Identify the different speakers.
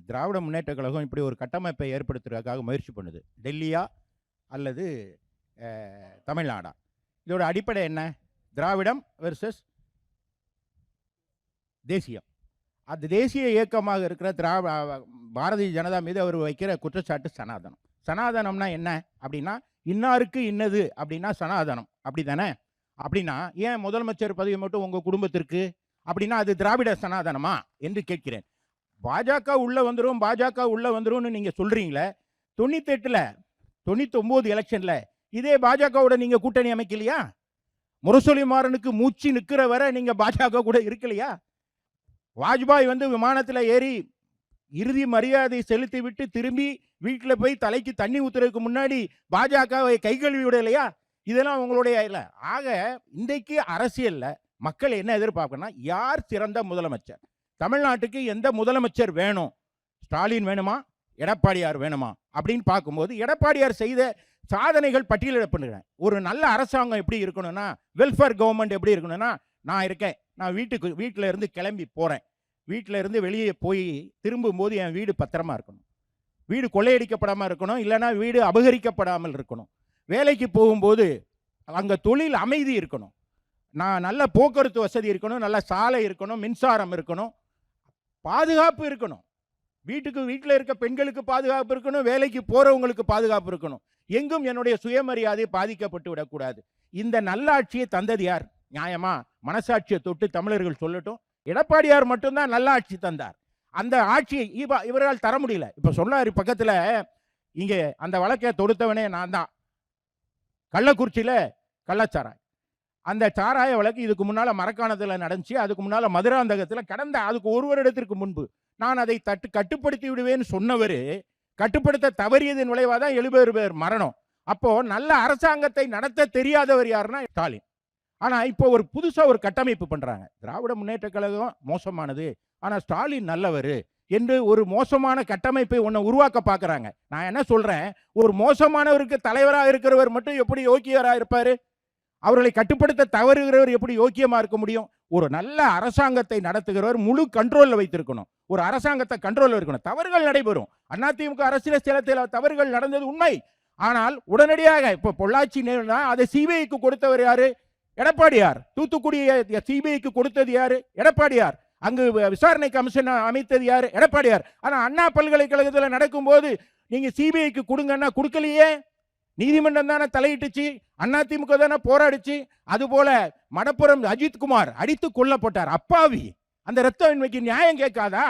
Speaker 1: திராவிட முன்னேற்ற கழகம் இப்படி ஒரு கட்டமைப்பை ஏற்படுத்துறதுக்காக முயற்சி பண்ணுது. டெல்லியா அல்லது தமிழ்நாடா? இதோட அடிப்படை என்ன? திராவிடம் வெர்சஸ் தேசியம். அந்த தேசிய இயக்கமாக இருக்கிற பாரதிய ஜனதா மீது அவர் வைக்கிற குற்றச்சாட்டு சனாதனம். சனாதனம்னா என்ன அப்படின்னா, இன்னாருக்கு இன்னது அப்படின்னா சனாதனம், அப்படி தானே? அப்படின்னா ஏன் முதலமைச்சர் பதவி மட்டும் உங்க குடும்பத்திற்கு? அப்படின்னா அது திராவிட சனாதனமா என்று கேட்கிறேன். பாஜக உள்ள வந்துரும், பாஜக உள்ள வந்துரும்னு நீங்க சொல்றீங்களே, 98ல 99 எலெக்ஷன்ல இதே பாஜகவோட நீங்க கூட்டணி அமைக்கலையா? முரசொலி மாறனுக்கு மூச்சு நிற்கிற வரை நீங்க பாஜக கூட இருக்கலையா? வாஜ்பாய் விமானத்தில் ஏறி இறுதி மரியாதை செலுத்தி விட்டு திரும்பி வீட்டில் போய் தலைக்கு தண்ணி ஊத்துறதுக்கு முன்னாடி பாஜகவை கை கழுவி விடலையா? இதெல்லாம் உங்களுடைய இல்லை. ஆக இன்றைக்கு அரசியல்ல மக்கள் என்ன எதிர்பார்க்கணும்? யார் சிறந்த முதலமைச்சர்? தமிழ்நாட்டுக்கு எந்த முதலமைச்சர் வேணும்? ஸ்டாலின் வேணுமா, எடப்பாடியார் வேணுமா அப்படின்னு பார்க்கும்போது எடப்பாடியார் செய்த சாதனைகள் பட்டியலிடப்படுகிறேன். ஒரு நல்ல அரசாங்கம் எப்படி இருக்கணும்னா, வெல்ஃபேர் கவர்மெண்ட் எப்படி இருக்கணும்னா, நான் இருக்கேன், நான் வீட்டில் இருந்து கிளம்பி போறேன், வீட்டில் இருந்து வெளியே போய் திரும்பும்போது என் வீடு பத்திரமா இருக்கணும், வீடு கொள்ளையடிக்கப்படாமல் இருக்கணும், இல்லைன்னா வீடு அபகரிக்கப்படாமல் இருக்கணும், வேலைக்கு போகும்போது அங்கே தொழில் அமைதி இருக்கணும், நான் நல்ல போக்குவரத்து வசதி இருக்கணும், நல்ல சாலை இருக்கணும், மின்சாரம் இருக்கணும், பாதுகாப்பு இருக்கணும், வீட்டில் இருக்க பெண்களுக்கு பாதுகாப்பு இருக்கணும், வேலைக்கு போறவங்களுக்கு பாதுகாப்பு இருக்கணும், எங்கும் என்னுடைய சுயமரியாதை பாதிக்கப்பட்டு விடக்கூடாது. இந்த நல்லாட்சியை தந்தது யார்? நியாயமா மனசாட்சியை தொட்டு தமிழர்கள் சொல்லட்டும். எடப்பாடியார் மட்டும்தான் நல்ல ஆட்சி தந்தார். அந்த ஆட்சியை இவரால் தர முடியல. இப்ப சொன்னாரு பக்கத்துல, இங்க அந்த வழக்கை தொடுத்தவனே நான் தான். கள்ளக்குறிச்சியில கள்ளச்சாராய், அந்த சாராய வழக்கு இதுக்கு முன்னால மரக்காணத்தில் நடந்துச்சு, அதுக்கு முன்னால மதுராந்தகத்தில் கடந்த அதுக்கு ஒரு வருடத்திற்கு முன்பு நான் அதை கட்டுப்படுத்தி விடுவேன்னு சொன்னவர் கட்டுப்படுத்த தவறியதன் விளைவாதான் 70 பேர் மரணம். அப்போ நல்ல அரசாங்கத்தை நடத்த தெரியாதவர் யாருன்னா ஸ்டாலின். ஆனா இப்போ ஒரு புதுசா ஒரு கட்டமைப்பு பண்றாங்க. திராவிட முன்னேற்ற கழகம் மோசமானது, ஆனா ஸ்டாலின் நல்லவர் என்று ஒரு மோசமான கட்டமைப்பை ஒன்று உருவாக்க பார்க்கறாங்க. நான் என்ன சொல்றேன், ஒரு மோசமானவருக்கு தலைவராக இருக்கிறவர் மட்டும் எப்படி யோக்கியராக இருப்பாரு? அவர்களை கட்டுப்படுத்த தவறுகிறவர் எப்படி யோக்கியமா இருக்க முடியும்? ஒரு நல்ல அரசாங்கத்தை நடத்துகிறவர் முழு கண்ட்ரோல்ல வைத்திருக்கணும். ஒரு அரசாங்கத்தை கண்ட்ரோல்ல இருக்கணும். தவறுகள் நடைபெறும். அதிமுக அரசியல் சில தவறுகள் நடந்தது உண்மை. ஆனால் உடனடியாக இப்ப பொள்ளாச்சி அதை சிபிஐக்கு கொடுத்தவர் யாரு? எடப்பாடியார். தூத்துக்குடி சிபிஐக்கு கொடுத்தது யாரு? எடப்பாடியார். அங்கு விசாரணை கமிஷன் அமைத்தது யாரு? எடப்பாடியார். ஆனா அண்ணா பல்கலைக்கழகத்தில் நடக்கும் போது நீங்க சிபிஐக்கு கொடுங்கன்னா கொடுக்கலையே. நீதிமன்றம் தானே தலையிட்டுச்சு, அதிமுக தானே போராடிச்சு. அதுபோல மடப்புறம் அஜித்குமார் அடித்து கொல்லப்பட்டார். அப்பாவி, அந்த ரத்தம் இன்னைக்கு நியாயம் கேட்காதா?